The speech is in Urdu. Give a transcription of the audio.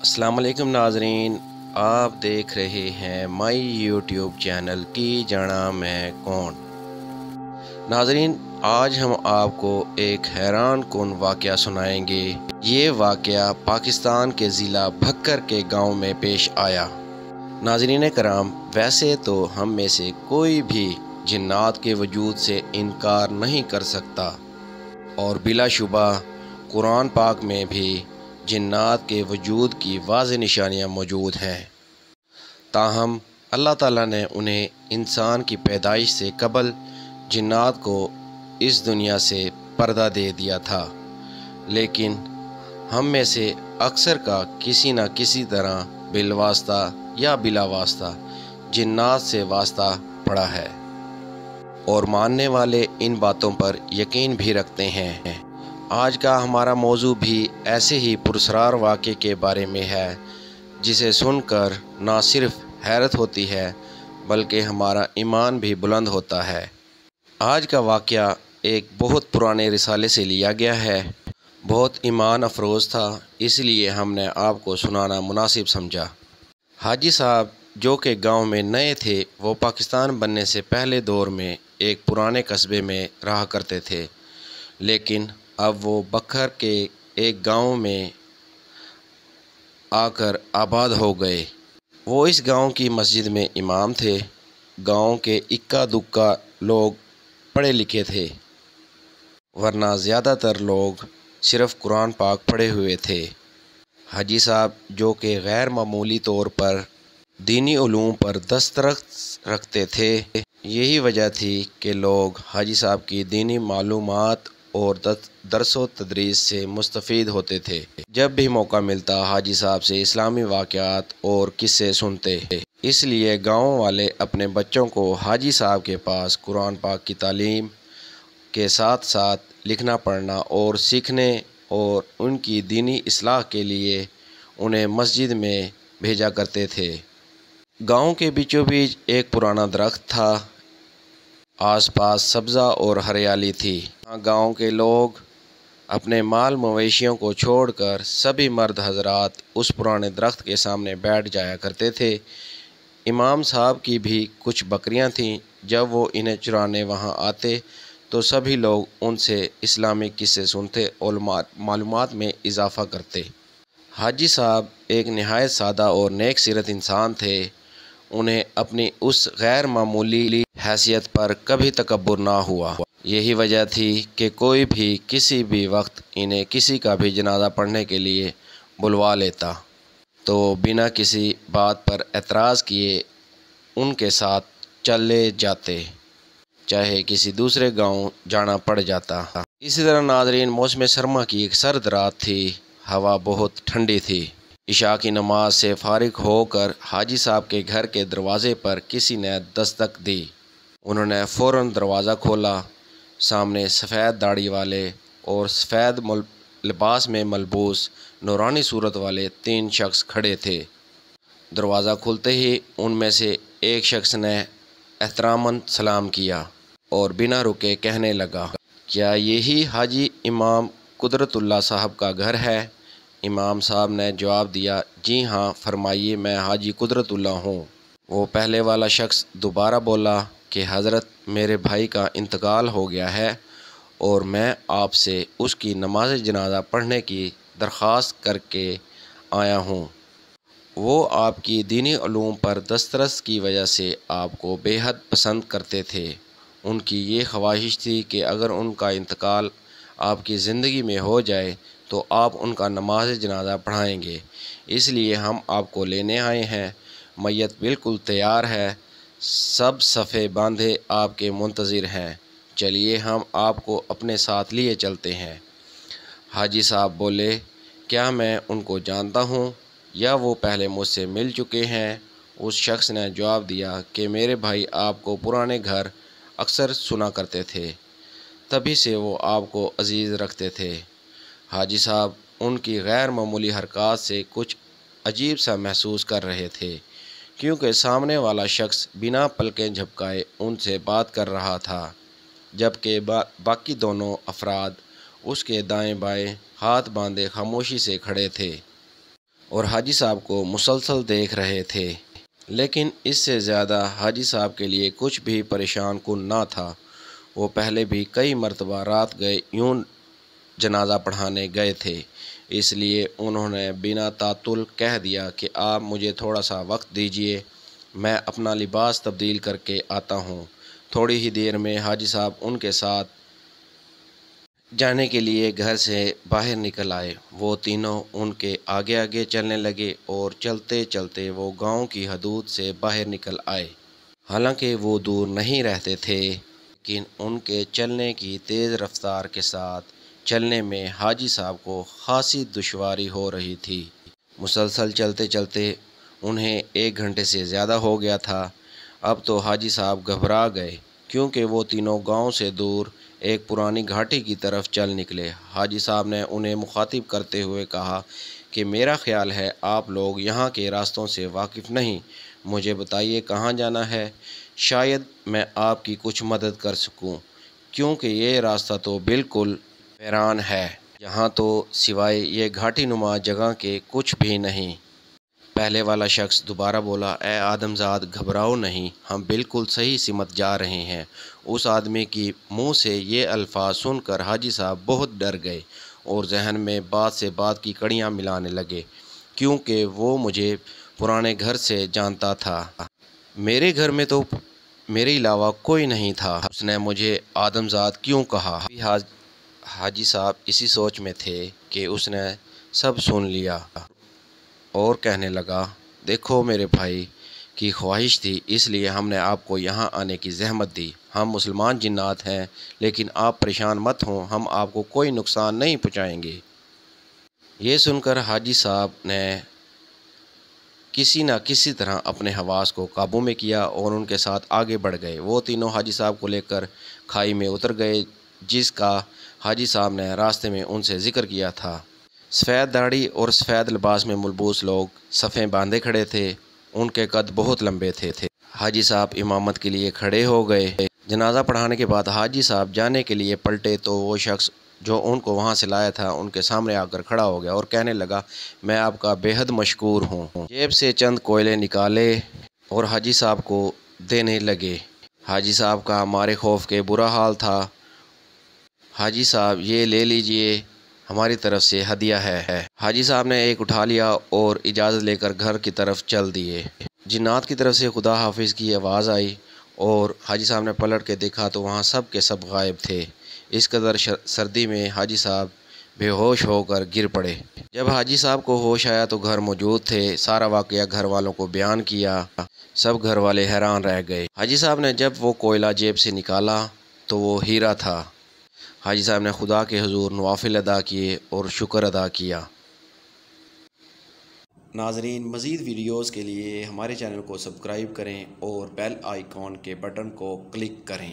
السلام علیکم ناظرین، آپ دیکھ رہے ہیں مائی یوٹیوب چینل کی جانا میں کون۔ ناظرین، آج ہم آپ کو ایک حیران کن واقعہ سنائیں گے۔ یہ واقعہ پاکستان کے ضلع بھکر کے گاؤں میں پیش آیا۔ ناظرین کرام، ویسے تو ہم میں سے کوئی بھی جنات کے وجود سے انکار نہیں کر سکتا، اور بلا شبہ قرآن پاک میں بھی جنات کے وجود کی واضح نشانیاں موجود ہیں۔ تاہم اللہ تعالیٰ نے انہیں انسان کی پیدائش سے قبل جنات کو اس دنیا سے پردہ دے دیا تھا، لیکن ہم میں سے اکثر کا کسی نہ کسی طرح بالواسطہ یا بلا واسطہ جنات سے واسطہ پڑا ہے، اور ماننے والے ان باتوں پر یقین بھی رکھتے ہیں۔ آج کا ہمارا موضوع بھی ایسے ہی پراسرار واقعے کے بارے میں ہے، جسے سن کر نہ صرف حیرت ہوتی ہے بلکہ ہمارا ایمان بھی بلند ہوتا ہے۔ آج کا واقعہ ایک بہت پرانے رسالے سے لیا گیا ہے، بہت ایمان افروز تھا، اس لیے ہم نے آپ کو سنانا مناسب سمجھا۔ حاجی صاحب جو کہ گاؤں میں نئے تھے، وہ پاکستان بننے سے پہلے دور میں ایک پرانے قصبے میں رہا کرتے تھے، لیکن اب وہ بکھر کے ایک گاؤں میں آ کر آباد ہو گئے۔ وہ اس گاؤں کی مسجد میں امام تھے۔ گاؤں کے اکا دکا لوگ پڑھے لکھے تھے، ورنہ زیادہ تر لوگ صرف قرآن پاک پڑھے ہوئے تھے۔ حاجی صاحب جو کہ غیر معمولی طور پر دینی علوم پر دسترس رکھتے تھے، یہی وجہ تھی کہ لوگ حاجی صاحب کی دینی معلومات اور درس و تدریس سے مستفید ہوتے تھے۔ جب بھی موقع ملتا حاجی صاحب سے اسلامی واقعات اور قصے سنتے، اس لیے گاؤں والے اپنے بچوں کو حاجی صاحب کے پاس قرآن پاک کی تعلیم کے ساتھ ساتھ لکھنا پڑھنا اور سیکھنے اور ان کی دینی اصلاح کے لیے انہیں مسجد میں بھیجا کرتے تھے۔ گاؤں کے بیچوں بیچ ایک پرانا درخت تھا، آس پاس سبزہ اور ہریالی تھی۔ گاؤں کے لوگ اپنے مال مویشیوں کو چھوڑ کر سبھی مرد حضرات اس پرانے درخت کے سامنے بیٹھ جایا کرتے تھے۔ امام صاحب کی بھی کچھ بکریاں تھیں، جب وہ انہیں چرانے وہاں آتے تو سبھی لوگ ان سے اسلامی قصے سنتے اور معلومات میں اضافہ کرتے۔ حاجی صاحب ایک نہایت سادہ اور نیک سیرت انسان تھے۔ انہیں اپنی اس غیر معمولی حیثیت پر کبھی تکبر نہ ہوا۔ یہی وجہ تھی کہ کوئی بھی کسی بھی وقت انہیں کسی کا بھی جنازہ پڑھنے کے لیے بلوا لیتا تو بنا کسی بات پر اعتراض کیے ان کے ساتھ چلے جاتے، چاہے کسی دوسرے گاؤں جانا پڑ جاتا۔ اسی طرح ناظرین، موسم سرما کی ایک سرد رات تھی، ہوا بہت ٹھنڈی تھی۔ عشاء کی نماز سے فارغ ہو کر حاجی صاحب کے گھر کے دروازے پر کسی نے دستک دی۔ انہوں نے فوراً دروازہ کھولا۔ سامنے سفید داڑھی والے اور سفید لباس میں ملبوس نورانی صورت والے 3 شخص کھڑے تھے۔ دروازہ کھلتے ہی ان میں سے ایک شخص نے احتراماً سلام کیا اور بنا رکے کہنے لگا، کیا یہی حاجی امام قدرت اللہ صاحب کا گھر ہے؟ امام صاحب نے جواب دیا، جی ہاں، فرمائیے، میں حاجی قدرت اللہ ہوں۔ وہ پہلے والا شخص دوبارہ بولا کہ حضرت، میرے بھائی کا انتقال ہو گیا ہے اور میں آپ سے اس کی نماز جنازہ پڑھنے کی درخواست کر کے آیا ہوں۔ وہ آپ کی دینی علوم پر دسترس کی وجہ سے آپ کو بے حد پسند کرتے تھے۔ ان کی یہ خواہش تھی کہ اگر ان کا انتقال آپ کی زندگی میں ہو جائے تو آپ ان کا نماز جنازہ پڑھائیں گے، اس لیے ہم آپ کو لینے آئے ہیں۔ میت بالکل تیار ہے، سب صفے باندھے آپ کے منتظر ہیں، چلیے ہم آپ کو اپنے ساتھ لیے چلتے ہیں۔ حاجی صاحب بولے، کیا میں ان کو جانتا ہوں یا وہ پہلے مجھ سے مل چکے ہیں؟ اس شخص نے جواب دیا کہ میرے بھائی آپ کو پرانے گھر اکثر سنا کرتے تھے، تبھی سے وہ آپ کو عزیز رکھتے تھے۔ حاجی صاحب ان کی غیر معمولی حرکات سے کچھ عجیب سا محسوس کر رہے تھے، کیونکہ سامنے والا شخص بنا پلکیں جھپکائے ان سے بات کر رہا تھا، جبکہ باقی دونوں افراد اس کے دائیں بائیں ہاتھ باندھے خاموشی سے کھڑے تھے۔ اور حاجی صاحب کو مسلسل دیکھ رہے تھے، لیکن اس سے زیادہ حاجی صاحب کے لیے کچھ بھی پریشان کن نہ تھا۔ وہ پہلے بھی کئی مرتبہ رات گئے یوں جنازہ پڑھانے گئے تھے، اس لیے انہوں نے بنا تعطل کہہ دیا کہ آپ مجھے تھوڑا سا وقت دیجئے، میں اپنا لباس تبدیل کر کے آتا ہوں۔ تھوڑی ہی دیر میں حاجی صاحب ان کے ساتھ جانے کے لیے گھر سے باہر نکل آئے۔ وہ تینوں ان کے آگے آگے چلنے لگے اور چلتے چلتے وہ گاؤں کی حدود سے باہر نکل آئے۔ حالانکہ وہ دور نہیں رہتے تھے، لیکن ان کے چلنے کی تیز رفتار کے ساتھ چلنے میں حاجی صاحب کو خاصی دشواری ہو رہی تھی۔ مسلسل چلتے چلتے انہیں 1 گھنٹے سے زیادہ ہو گیا تھا۔ اب تو حاجی صاحب گھبرا گئے، کیونکہ وہ تینوں گاؤں سے دور ایک پرانی گھاٹی کی طرف چل نکلے۔ حاجی صاحب نے انہیں مخاطب کرتے ہوئے کہا کہ میرا خیال ہے آپ لوگ یہاں کے راستوں سے واقف نہیں، مجھے بتائیے کہاں جانا ہے، شاید میں آپ کی کچھ مدد کر سکوں، کیونکہ یہ راستہ تو بالکل ویران ہے، یہاں تو سوائے یہ گھاٹی نما جگہ کے کچھ بھی نہیں۔ پہلے والا شخص دوبارہ بولا، اے آدم زاد گھبراؤ نہیں، ہم بالکل صحیح سمت جا رہے ہیں۔ اس آدمی کی منہ سے یہ الفاظ سن کر حاجی صاحب بہت ڈر گئے اور ذہن میں بات سے بات کی کڑیاں ملانے لگے، کیونکہ وہ مجھے پرانے گھر سے جانتا تھا، میرے گھر میں تو میرے علاوہ کوئی نہیں تھا، اس نے مجھے آدم زاد کیوں کہا؟ حاجی صاحب اسی سوچ میں تھے کہ اس نے سب سن لیا اور کہنے لگا، دیکھو میرے بھائی کی خواہش تھی، اس لیے ہم نے آپ کو یہاں آنے کی زحمت دی۔ ہم مسلمان جنات ہیں، لیکن آپ پریشان مت ہوں، ہم آپ کو کوئی نقصان نہیں پہنچائیں گے۔ یہ سن کر حاجی صاحب نے کسی نہ کسی طرح اپنے حواس کو قابو میں کیا اور ان کے ساتھ آگے بڑھ گئے۔ وہ تینوں حاجی صاحب کو لے کر کھائی میں اتر گئے، جس کا حاجی صاحب نے راستے میں ان سے ذکر کیا تھا۔ سفید داڑھی اور سفید لباس میں ملبوس لوگ صفیں باندھے کھڑے تھے، ان کے قد بہت لمبے تھے۔ حاجی صاحب امامت کے لیے کھڑے ہو گئے۔ جنازہ پڑھانے کے بعد حاجی صاحب جانے کے لیے پلٹے تو وہ شخص جو ان کو وہاں سے لایا تھا ان کے سامنے آ کر کھڑا ہو گیا اور کہنے لگا، میں آپ کا بے حد مشکور ہوں۔ جیب سے چند کوئلے نکالے اور حاجی صاحب کو دینے لگے۔ حاجی صاحب کا مارے خوف کے برا حال تھا۔ حاجی صاحب یہ لے لیجئے، ہماری طرف سے ہدیہ ہے۔ حاجی صاحب نے ایک اٹھا لیا اور اجازت لے کر گھر کی طرف چل دیے۔ جنات کی طرف سے خدا حافظ کی آواز آئی اور حاجی صاحب نے پلٹ کے دیکھا تو وہاں سب کے سب غائب تھے۔ اس قدر سردی میں حاجی صاحب بے ہوش ہو کر گر پڑے۔ جب حاجی صاحب کو ہوش آیا تو گھر موجود تھے، سارا واقعہ گھر والوں کو بیان کیا، سب گھر والے حیران رہ گئے۔ حاجی صاحب نے جب وہ کوئلہ جیب سے نکالا تو وہ ہیرا تھا۔ حاجی صاحب نے خدا کے حضور نوافل ادا کیے اور شکر ادا کیا۔ ناظرین، مزید ویڈیوز کے لیے ہمارے چینل کو سبسکرائب کریں اور بیل آئیکن کے بٹن کو کلک کریں۔